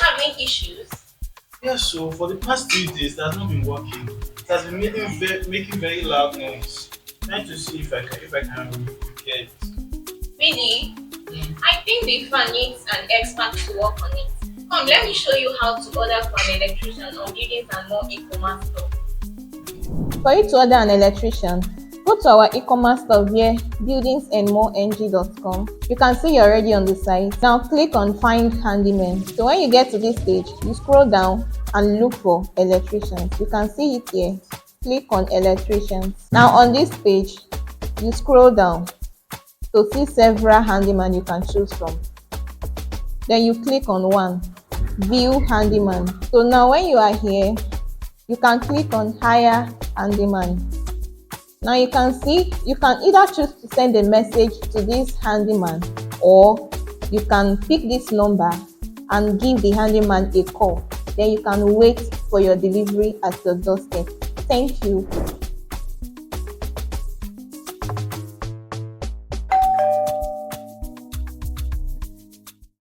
having issues? Yes, so for the past 3 days, it has not been working. It has been making very loud noise. Trying to see if I can repair it. Really? Mm. I think the fan needs an expert to work on it. Come, let me show you how to order from an electrician on Buildings and More e-commerce store. For you to order an electrician, go to our e-commerce store via buildingsandmoreng.com. You can see you're already on the site. Now click on Find Handyman. So when you get to this stage, you scroll down and look for electricians. You can see it here. Click on Electricians. Now on this page, you scroll down to see several handyman you can choose from. Then you click on one, View Handyman. So now when you are here, you can click on Hire Handyman. Now you can see you can either choose to send a message to this handyman, or you can pick this number and give the handyman a call. Then you can wait for your delivery at your doorstep. Thank you.